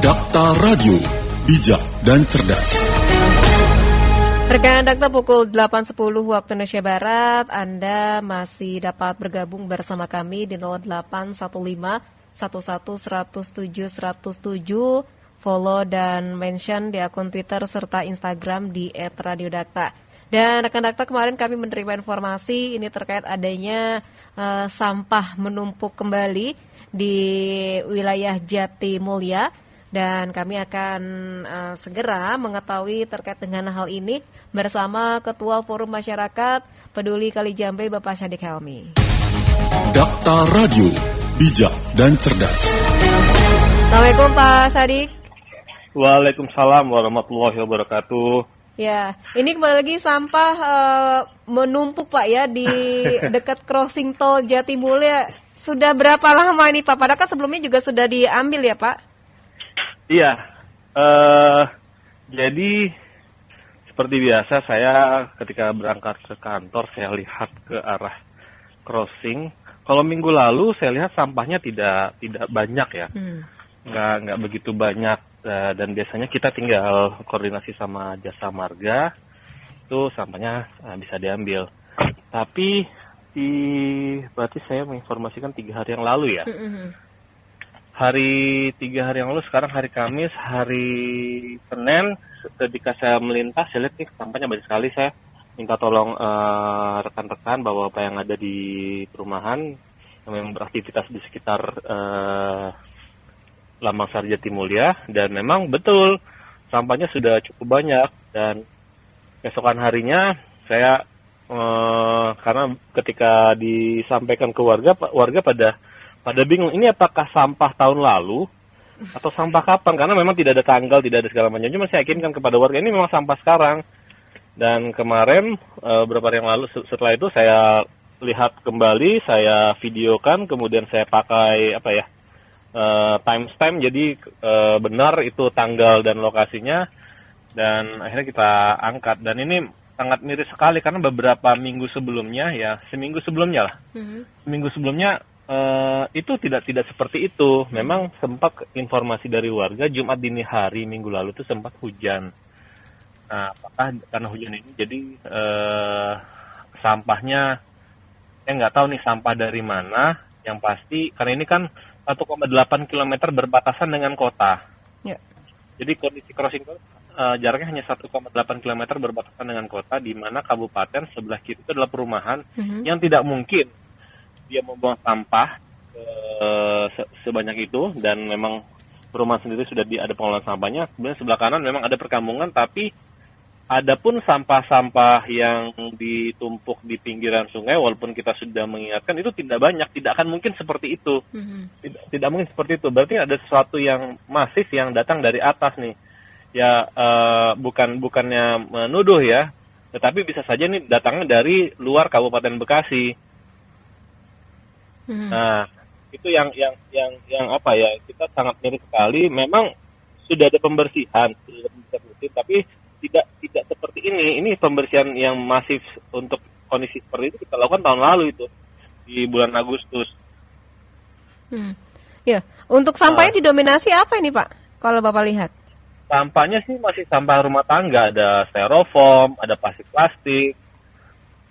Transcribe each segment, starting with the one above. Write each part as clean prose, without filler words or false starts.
Dakta Radio, bijak dan cerdas. Rekan Dakta, pukul 8.10 waktu Indonesia Barat, Anda masih dapat bergabung bersama kami di 0815 11 107 107, follow dan mention di akun Twitter serta Instagram di @radiodakta. Dan rekan Dakta, kemarin kami menerima informasi ini terkait adanya sampah menumpuk kembali di wilayah Jatimulya. Dan kami akan segera mengetahui terkait dengan hal ini bersama Ketua Forum Masyarakat Peduli Kalijambe, Bapak Syadik Helmi. Dakta Radio, bijak dan cerdas. Assalamualaikum Pak Syadik. Waalaikumsalam warahmatullahi wabarakatuh. Ya, ini kembali lagi sampah menumpuk Pak ya di dekat crossing tol Jatimulya. Sudah berapa lama ini Pak? Padahal sebelumnya juga sudah diambil ya Pak? Iya, jadi seperti biasa saya ketika berangkat ke kantor saya lihat ke arah crossing. Kalau minggu lalu saya lihat sampahnya tidak banyak ya, nggak begitu banyak, dan biasanya kita tinggal koordinasi sama Jasa Marga itu sampahnya bisa diambil. Tapi berarti saya menginformasikan 3 hari yang lalu ya. 3 hari yang lalu, sekarang hari Kamis, hari Senin, ketika saya melintas, saya lihat nih sampahnya banyak sekali. Saya minta tolong rekan-rekan bapak-bapak yang ada di perumahan yang memang beraktivitas di sekitar Lambang Sari Jatimulya, dan memang betul sampahnya sudah cukup banyak. Dan keesokan harinya saya karena ketika disampaikan ke warga pada bingung, ini apakah sampah tahun lalu atau sampah kapan? Karena memang tidak ada tanggal, tidak ada segala macam. Cuma saya yakinkan kepada warga ini memang sampah sekarang. Dan kemarin beberapa hari yang lalu setelah itu saya lihat kembali, saya videokan, kemudian saya pakai timestamp, jadi benar itu tanggal dan lokasinya, dan akhirnya kita angkat. Dan ini sangat miris sekali karena beberapa minggu sebelumnya seminggu sebelumnya itu tidak seperti itu. Memang sempat informasi dari warga Jumat dini hari minggu lalu itu sempat hujan. Nah, apakah karena hujan ini jadi sampahnya saya nggak tahu nih sampah dari mana. Yang pasti karena ini kan 1,8 km berbatasan dengan kota. Ya. Jadi kondisi crossing jaraknya hanya 1,8 km berbatasan dengan kota, di mana kabupaten sebelah kiri itu adalah perumahan yang tidak mungkin dia membuang sampah sebanyak itu, dan memang perumahan sendiri sudah ada pengelolaan sampahnya. Kemudian sebelah kanan memang ada perkampungan, tapi ada pun sampah-sampah yang ditumpuk di pinggiran sungai, walaupun kita sudah mengingatkan itu tidak banyak, tidak akan mungkin seperti itu. Tidak mungkin seperti itu. Berarti ada sesuatu yang masif yang datang dari atas nih. Ya bukannya menuduh ya, tetapi bisa saja nih datangnya dari luar Kabupaten Bekasi. Nah, itu yang kita sangat miris sekali. Memang sudah ada pembersihan, tapi tidak seperti ini. Ini pembersihan yang masif untuk kondisi seperti itu kita lakukan tahun lalu itu di bulan Agustus. Ya, untuk sampahnya didominasi apa ini Pak? Kalau Bapak lihat? Sampahnya sih masih sampah rumah tangga, ada styrofoam, ada plastik.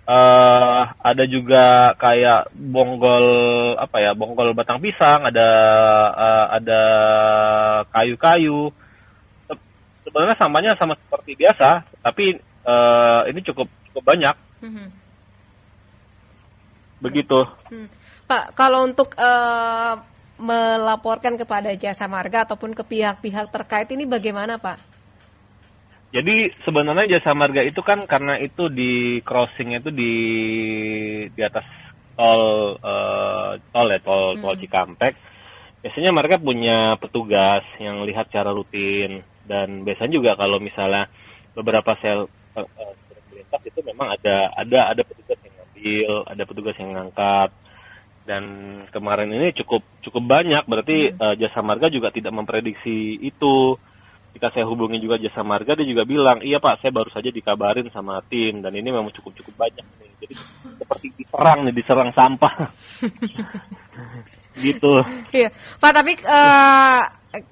Ada juga kayak bonggol batang pisang, ada kayu-kayu. Sebenarnya sampahnya sama seperti biasa, tapi ini cukup banyak. Begitu. Pak, kalau untuk melaporkan kepada Jasa Marga ataupun ke pihak-pihak terkait ini bagaimana Pak? Jadi sebenarnya Jasa Marga itu kan karena itu di crossing itu di atas tol Cikampek. Biasanya mereka punya petugas yang lihat secara rutin, dan biasanya juga kalau misalnya beberapa sel melintas itu memang ada petugas yang ngambil, ada petugas yang ngangkat. Dan kemarin ini cukup banyak, berarti Jasa Marga juga tidak memprediksi itu. Ketika saya hubungi juga Jasa Marga, dia juga bilang, iya Pak, saya baru saja dikabarin sama tim, dan ini memang cukup banyak nih. Jadi seperti diserang sampah. Gitu. Iya, Pak, tapi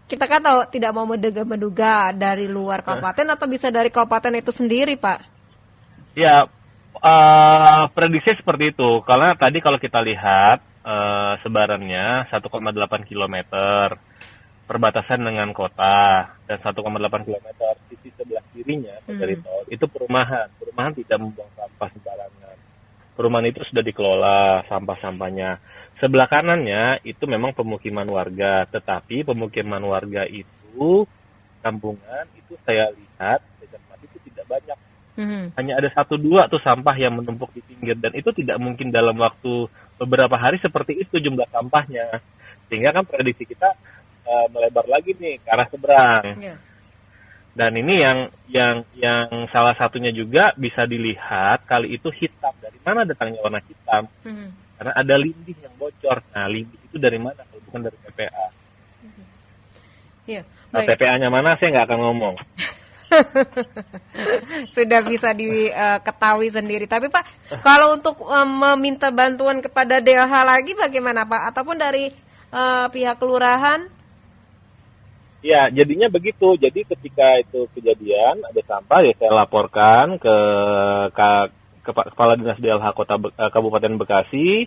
kita kan tahu tidak mau menduga-menduga dari luar kabupaten atau bisa dari kabupaten itu sendiri, Pak? Ya, prediksi seperti itu. Karena tadi kalau kita lihat sebarannya 1,8 kilometer perbatasan dengan kota dan 1,8 kilometer sisi sebelah kirinya dari tol itu perumahan. Perumahan tidak membuang sampah sembarangan. Perumahan itu sudah dikelola sampah-sampahnya. Sebelah kanannya itu memang pemukiman warga, tetapi pemukiman warga itu kampungan itu saya lihat itu tidak banyak. Hanya ada 1-2 tuh sampah yang menumpuk di pinggir dan itu tidak mungkin dalam waktu beberapa hari seperti itu jumlah sampahnya. Sehingga kan prediksi kita melebar lagi nih ke arah seberang. Yeah. Dan ini yang salah satunya juga bisa dilihat kali itu hitam. Dari mana datangnya warna hitam? Karena ada lindih yang bocor. Nah, lindih itu dari mana? Kalau bukan dari TPA. Yeah. Nah, TPA-nya mana saya nggak akan ngomong. Sudah bisa diketahui sendiri. Tapi Pak, kalau untuk meminta bantuan kepada DLH lagi bagaimana Pak? Ataupun dari pihak kelurahan? Ya, jadinya begitu. Jadi ketika itu kejadian ada sampah, ya saya laporkan ke Kepala Dinas DLH Kabupaten Bekasi.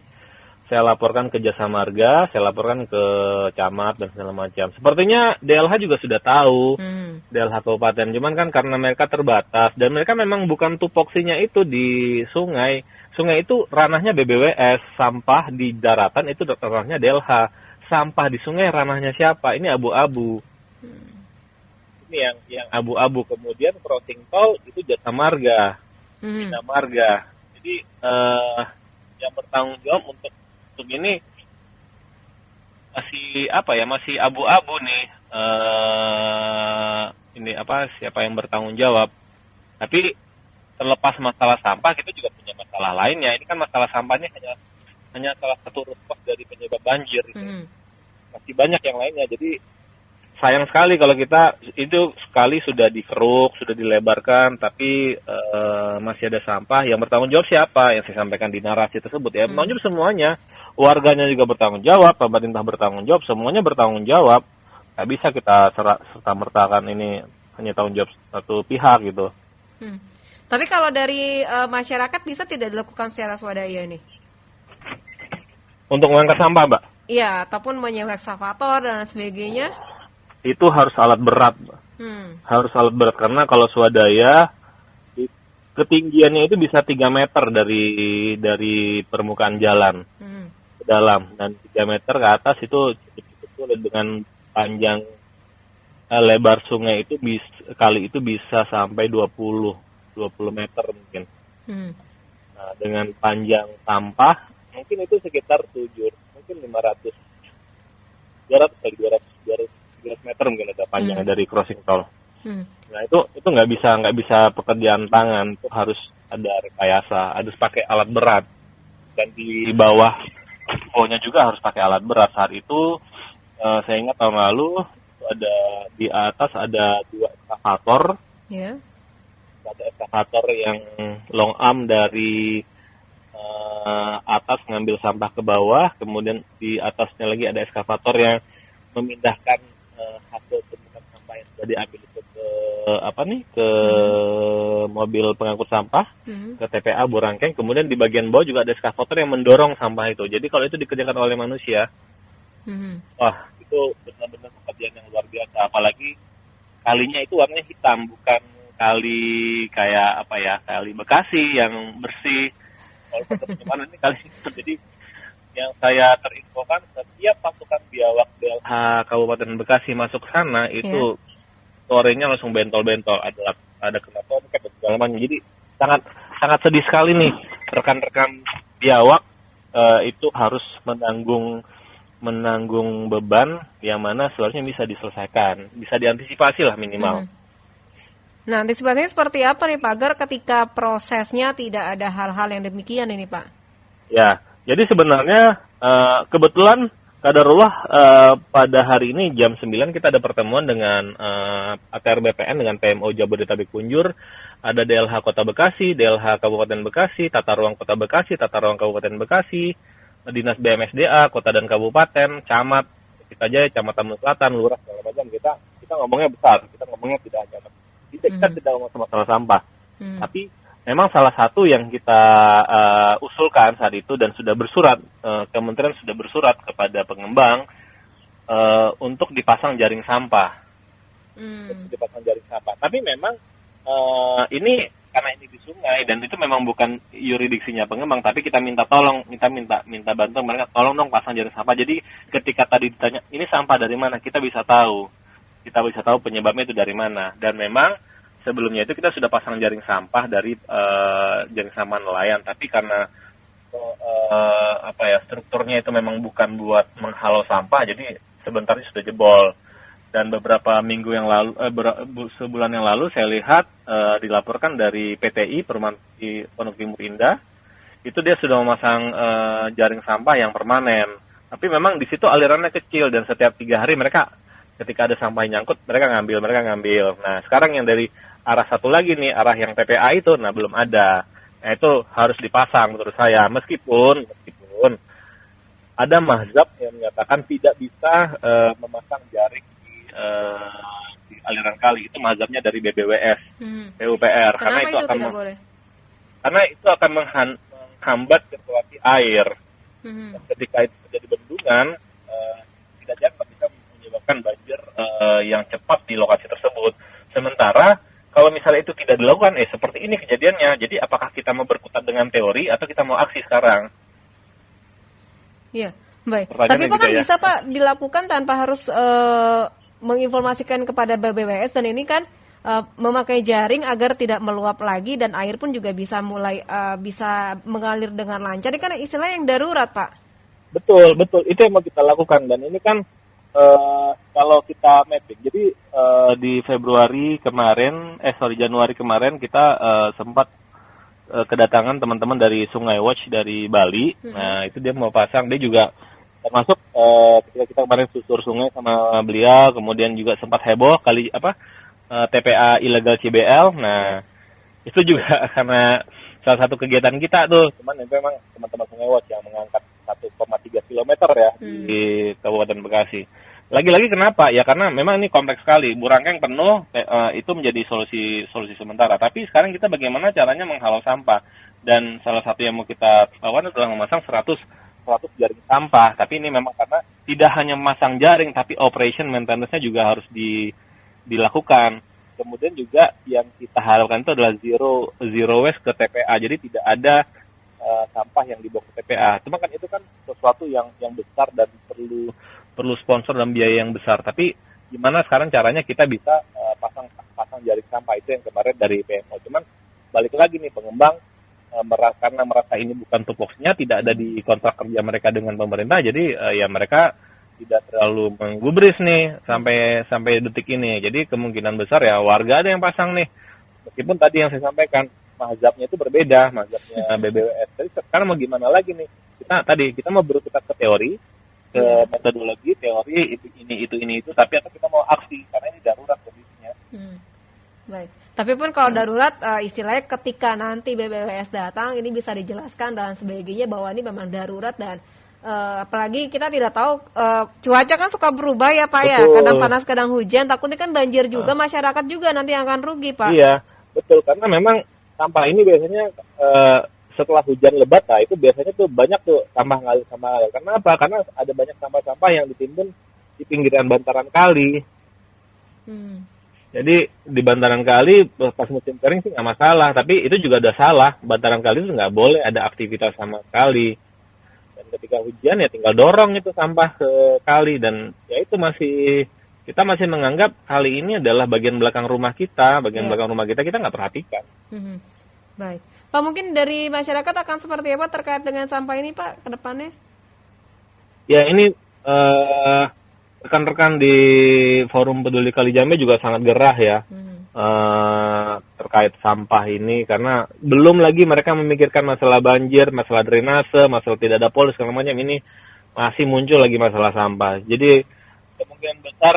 Saya laporkan ke Jasa Marga, saya laporkan ke camat dan segala macam. Sepertinya DLH juga sudah tahu, DLH Kabupaten. Cuman kan karena mereka terbatas dan mereka memang bukan tupoksinya itu di sungai. Sungai itu ranahnya BBWS, sampah di daratan itu ranahnya DLH. Sampah di sungai ranahnya siapa? Ini abu-abu. Ini yang abu-abu. Kemudian crossing tol itu Jasa Marga, Bina Marga. Jadi yang bertanggung jawab untuk ini masih abu-abu nih. Ini siapa yang bertanggung jawab? Tapi terlepas masalah sampah, kita juga punya masalah lainnya. Ini kan masalah sampahnya hanya salah satu root cause dari penyebab banjir. Masih banyak yang lainnya. Jadi sayang sekali kalau kita itu sekali sudah dikeruk, sudah dilebarkan, tapi masih ada sampah. Yang bertanggung jawab siapa? Yang saya sampaikan di narasi tersebut ya. Bertanggung jawab semuanya. Warganya juga bertanggung jawab, pemerintah bertanggung jawab, semuanya bertanggung jawab. Nggak bisa kita serta-mertakan ini hanya tanggung jawab satu pihak gitu. Tapi kalau dari masyarakat bisa tidak dilakukan secara swadaya nih? Untuk mengangkat sampah, Mbak? Iya, ataupun menyewa ekskavator dan sebagainya? Itu harus alat berat. Harus alat berat, karena kalau swadaya ketinggiannya itu bisa 3 meter dari permukaan jalan ke dalam, dan 3 meter ke atas itu cukup dengan panjang lebar sungai itu kali itu bisa sampai 20 meter mungkin. Nah, dengan panjang sampah mungkin itu sekitar 500 meter mungkin ada panjangnya dari crossing tol. Nah itu nggak bisa pekerjaan tangan, itu harus ada rekayasa, harus pakai alat berat, dan di bawah pokoknya juga harus pakai alat berat. Saat itu saya ingat tahun lalu ada di atas ada 2 ekskavator. Ada ekskavator yang long arm dari atas ngambil sampah ke bawah, kemudian di atasnya lagi ada ekskavator yang memindahkan hasil tumpukan sampah yang sudah diambil itu ke mobil pengangkut sampah, ke TPA Burangkeng. Kemudian di bagian bawah juga ada ekskavator yang mendorong sampah itu. Jadi kalau itu dikerjakan oleh manusia, wah itu benar-benar pekerjaan yang luar biasa. Apalagi kalinya itu warnanya hitam, bukan kali kayak kali Bekasi yang bersih. Kalau teman-teman ini kali hitam. Jadi yang saya terinfokan, setiap pasukan biawak DLH Kabupaten Bekasi masuk sana itu sorenya langsung bentol-bentol, ada kena tomcat dan segala macam. Jadi sangat sedih sekali nih rekan-rekan biawak itu harus menanggung beban yang mana seharusnya bisa diselesaikan, bisa diantisipasi lah minimal. Nah, antisipasinya seperti apa nih Pak, agar ketika prosesnya tidak ada hal-hal yang demikian ini Pak? Ya, jadi sebenarnya kebetulan kadarullah pada hari ini jam 9 kita ada pertemuan dengan ATR BPN dengan PMO Jabodetabek Punjur, ada DLH Kota Bekasi, DLH Kabupaten Bekasi, Tata Ruang Kota Bekasi, Tata Ruang Kabupaten Bekasi, Dinas BMSDA, Kota dan Kabupaten, Camat, kita aja Kecamatan Selatan, Lurah segala macam, kita ngomongnya besar, kita ngomongnya tidak hanya kita tidak ngomong masalah sampah. Tapi memang salah satu yang kita usulkan saat itu dan sudah bersurat, Kementerian sudah bersurat kepada pengembang untuk dipasang jaring sampah. Tapi memang ini karena ini di sungai dan itu memang bukan yurisdiksinya pengembang, tapi kita minta tolong, minta bantuan mereka, tolong dong pasang jaring sampah. Jadi ketika tadi ditanya ini sampah dari mana, kita bisa tahu penyebabnya itu dari mana. Dan memang sebelumnya itu kita sudah pasang jaring sampah dari jaring sampah nelayan, tapi karena strukturnya itu memang bukan buat menghalau sampah, jadi sebentarnya sudah jebol. Dan beberapa minggu yang lalu, sebulan yang lalu saya lihat dilaporkan dari PTI Perumahan Pondok Timur Indah, itu dia sudah memasang jaring sampah yang permanen. Tapi memang di situ alirannya kecil dan setiap 3 hari mereka ketika ada sampah yang nyangkut mereka ngambil. Nah sekarang yang dari arah satu lagi nih, arah yang TPA itu, nah belum ada. Nah itu harus dipasang menurut saya, meskipun ada mazhab yang menyatakan tidak bisa memasang jaring di aliran kali. Itu mazhabnya dari BBWS, PUPR. Karena itu tidak boleh? Karena itu akan menghambat sirkulasi air. Ketika itu terjadi bendungan, tidak jarang bisa menyebabkan banjir yang cepat di lokasi tersebut. Sementara kalau misalnya itu tidak dilakukan, seperti ini kejadiannya. Jadi apakah kita mau berkutat dengan teori atau kita mau aksi sekarang? Iya, baik. Tapi Pak kan bisa Pak dilakukan tanpa harus menginformasikan kepada BBWS, dan ini kan memakai jaring agar tidak meluap lagi dan air pun juga bisa bisa mengalir dengan lancar. Ini kan istilah yang darurat, Pak. Betul, itu yang mau kita lakukan. Dan ini kan kalau kita mapping, jadi di Januari kemarin kita sempat kedatangan teman-teman dari Sungai Watch dari Bali. Nah itu dia mau pasang, dia juga termasuk ketika kita kemarin susur sungai sama beliau, kemudian juga sempat heboh TPA ilegal CBL. Nah itu juga karena salah satu kegiatan kita tuh, cuman itu memang teman-teman Sungai Watch yang mengangkat 1,3 km ya di Kabupaten Bekasi. Lagi-lagi kenapa? Ya karena memang ini kompleks sekali, Burangkeng penuh, itu menjadi solusi sementara. Tapi sekarang kita bagaimana caranya menghalau sampah, dan salah satu yang mau kita lakukan adalah memasang 100 jaring sampah. Tapi ini memang karena tidak hanya memasang jaring, tapi operation maintenance-nya juga harus dilakukan. Kemudian juga yang kita harapkan itu adalah zero waste ke TPA. Jadi tidak ada sampah yang dibawa ke TPA. Cuma kan itu kan sesuatu yang besar dan perlu sponsor dan biaya yang besar. Tapi gimana sekarang caranya kita bisa pasang jaring sampah, itu yang kemarin dari PMO. Cuman balik lagi nih, pengembang karena merasa ini bukan tupoksinya, tidak ada di kontrak kerja mereka dengan pemerintah, jadi ya mereka tidak terlalu menggubris nih sampai detik ini. Jadi kemungkinan besar ya warga ada yang pasang nih. Meskipun tadi yang saya sampaikan mazhabnya itu berbeda, mazhabnya BBWS. Jadi sekarang mau gimana lagi nih? Kita mau berkutat ke teori, ke metodologi, teori ini itu, tapi atau kita mau aksi karena ini darurat kondisinya. Baik. Tapi pun kalau darurat, istilahnya ketika nanti BBWS datang, ini bisa dijelaskan dan sebagainya bahwa ini memang darurat. Dan apalagi kita tidak tahu, cuaca kan suka berubah ya Pak. Betul. Ya, kadang panas kadang hujan, takutnya kan banjir juga, masyarakat juga nanti akan rugi Pak. Iya, betul, karena memang sampah ini biasanya setelah hujan lebat, itu biasanya tuh banyak tuh sampah ngalir. Karena apa? Karena ada banyak sampah-sampah yang ditimbun di pinggiran bantaran kali. Jadi di bantaran kali pas musim kering sih nggak masalah, tapi itu juga udah salah. Bantaran kali itu nggak boleh ada aktivitas sama sekali. Dan ketika hujan ya tinggal dorong itu sampah ke kali, dan ya itu kita masih menganggap kali ini adalah bagian belakang rumah kita, belakang rumah kita nggak perhatikan. Baik, Pak, mungkin dari masyarakat akan seperti apa terkait dengan sampah ini Pak ke depannya? Ya ini rekan-rekan di Forum Peduli Kali Jambe juga sangat gerah ya terkait sampah ini, karena belum lagi mereka memikirkan masalah banjir, masalah drainase, masalah tidak ada pol segala macam, ini masih muncul lagi masalah sampah. Jadi kemungkinan besar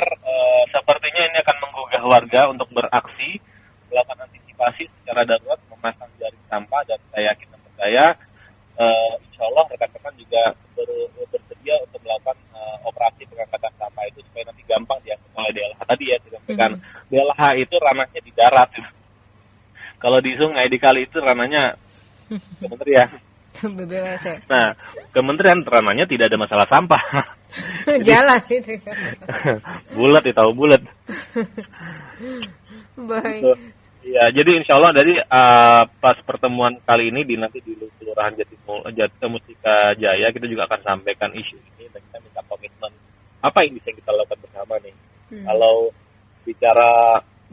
sepertinya ini akan menggugah warga untuk beraksi, melakukan antisipasi secara darurat, memasang jaring sampah, dan saya yakin dan percaya insya Allah rekan-rekan juga bersedia untuk melakukan operasi pengangkatan sampah tadi ya disampaikan. BLH itu ranahnya di darat. Kalau di sungai, di kali itu ranahnya kementerian. BBWS ya. Nah, kementerian ranahnya tidak ada masalah sampah. Jalan itu. Bulat ya, tahu bulat. Baik. Ya, jadi insya Allah dari pas pertemuan kali ini nanti di Kelurahan Mustika Jaya kita juga akan sampaikan isu ini dan kita minta komitmen apa yang bisa kita lakukan bersama nih. Kalau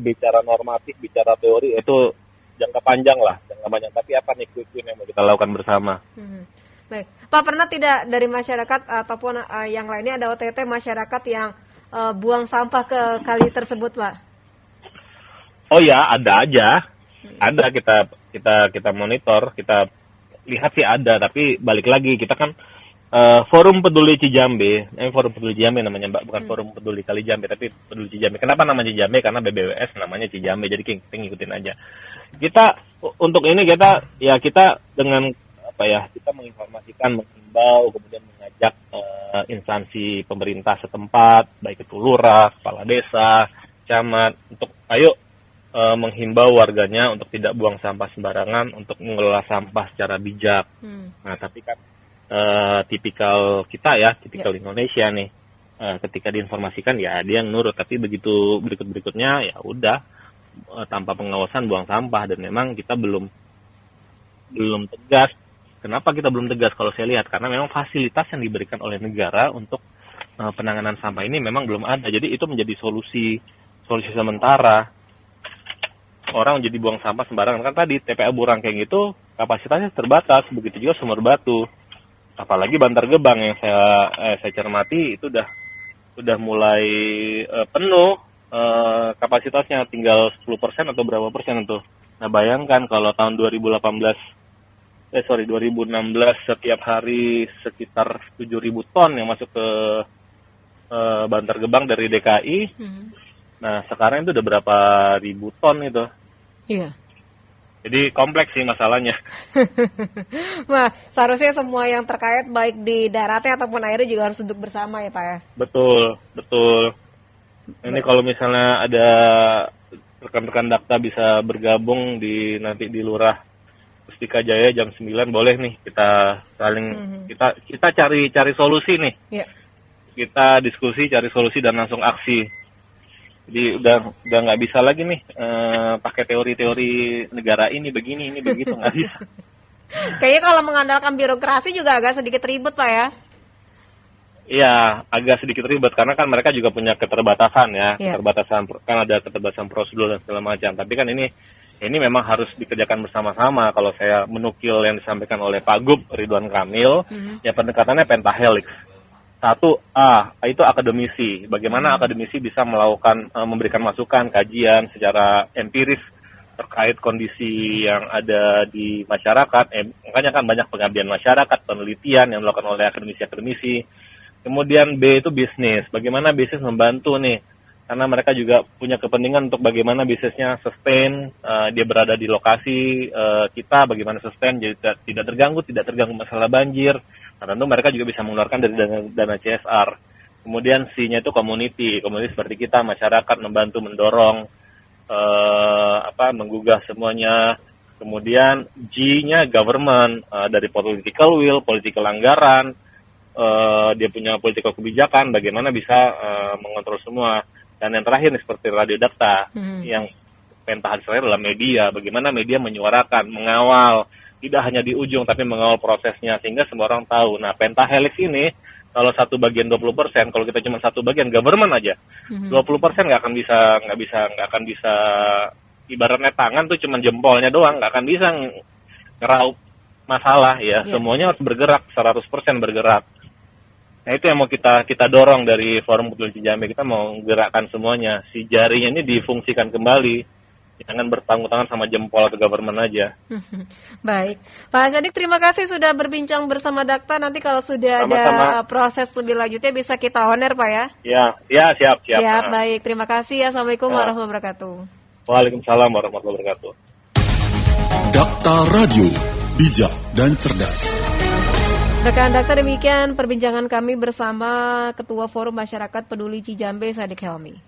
bicara normatif, bicara teori itu jangka panjang, tapi apa nih quick win yang mau kita lakukan bersama? Baik, Pak, pernah tidak dari masyarakat ataupun yang lainnya ada OTT masyarakat yang buang sampah ke kali tersebut, Pak? Oh ya, ada aja. Ada kita monitor, kita lihat sih ada, tapi balik lagi kita kan Forum Peduli Cijambe, Forum Peduli Cijambe namanya Mbak, bukan Forum Peduli Kali Jambe, tapi Peduli Cijambe. Kenapa namanya Cijambe? Karena BBWS namanya Cijambe, jadi kita ngikutin aja. Kita untuk ini kita dengan kita menginformasikan, menghimbau, kemudian mengajak instansi pemerintah setempat, baik itu lurah, kepala desa, camat, untuk ayo menghimbau warganya untuk tidak buang sampah sembarangan, untuk mengelola sampah secara bijak. Nah, tapi kan tipikal kita ya, tipikal Indonesia nih, ketika diinformasikan ya dia yang nurut, tapi begitu berikutnya ya udah tanpa pengawasan buang sampah, dan memang kita belum tegas. Kenapa kita belum tegas kalau saya lihat? Karena memang fasilitas yang diberikan oleh negara untuk penanganan sampah ini memang belum ada. Jadi itu menjadi solusi sementara. Orang jadi buang sampah sembarangan, kan tadi TPA Burangkeng itu kapasitasnya terbatas, begitu juga Sumur Batu. Apalagi Bantar Gebang yang saya cermati itu udah mulai penuh kapasitasnya, tinggal 10% atau berapa persen itu. Nah, bayangkan kalau tahun 2016 setiap hari sekitar 7.000 ton yang masuk ke Bantar Gebang dari DKI. Nah, sekarang itu udah berapa ribu ton itu. Iya. Jadi kompleks sih masalahnya. Nah, seharusnya semua yang terkait baik di daratnya ataupun airnya juga harus duduk bersama ya, Pak ya? Betul. Ini kalau misalnya ada rekan-rekan Dakta bisa bergabung nanti di Lurah Mustika Jaya jam 9, boleh nih kita saling kita cari solusi nih. Yeah. Kita diskusi, cari solusi dan langsung aksi. Jadi udah nggak bisa lagi nih pakai teori-teori negara ini begini, ini begitu, nggak bisa. Kayaknya kalau mengandalkan birokrasi juga agak sedikit ribet, Pak ya? Iya, agak sedikit ribet karena kan mereka juga punya keterbatasan ya, keterbatasan, kan ada keterbatasan prosedur dan segala macam. Tapi kan ini memang harus dikerjakan bersama-sama. Kalau saya menukil yang disampaikan oleh Pak Gub Ridwan Kamil, ya pendekatannya pentahelix. 1A itu akademisi. Bagaimana akademisi bisa melakukan memberikan masukan, kajian secara empiris terkait kondisi yang ada di masyarakat. Makanya kan banyak pengabdian masyarakat, penelitian yang dilakukan oleh akademisi-akademisi. Kemudian B itu bisnis. Bagaimana bisnis membantu nih? Karena mereka juga punya kepentingan untuk bagaimana bisnisnya sustain, dia berada di lokasi kita, bagaimana sustain, jadi tidak terganggu masalah banjir. Nah, tentu mereka juga bisa mengeluarkan dari dana CSR. Kemudian C-nya itu community seperti kita, masyarakat membantu mendorong, menggugah semuanya. Kemudian G-nya government, dari political will, political anggaran, dia punya political kebijakan, bagaimana bisa mengontrol semua. Dan yang terakhir nih, seperti Radio Dakta, yang pentahan saya adalah media, bagaimana media menyuarakan, mengawal, tidak hanya di ujung tapi mengawal prosesnya sehingga semua orang tahu. Nah, pentahelix ini kalau satu bagian 20%, kalau kita cuma satu bagian government aja, 20% nggak akan bisa ibaratnya tangan tuh cuma jempolnya doang, nggak akan bisa ngeraup masalah ya. Semuanya harus bergerak, 100% bergerak. Nah, itu yang mau kita dorong dari Forum Peduli Cijambe. Kita mau menggerakkan semuanya. Si jarinya ini difungsikan kembali. Jangan bertanggung tangan sama jempol atau government aja. Baik, Pak Syadik, terima kasih sudah berbincang bersama Dakta. Nanti kalau sudah ada proses lebih lanjutnya bisa kita on air, Pak ya? Ya, siap. Siap, baik. Terima kasih. Assalamualaikum warahmatullahi wabarakatuh. Waalaikumsalam warahmatullahi wabarakatuh. Dakta Radio, bijak dan cerdas. Rekan Dakta, demikian perbincangan kami bersama Ketua Forum Masyarakat Peduli Cijambe, Sadik Helmi.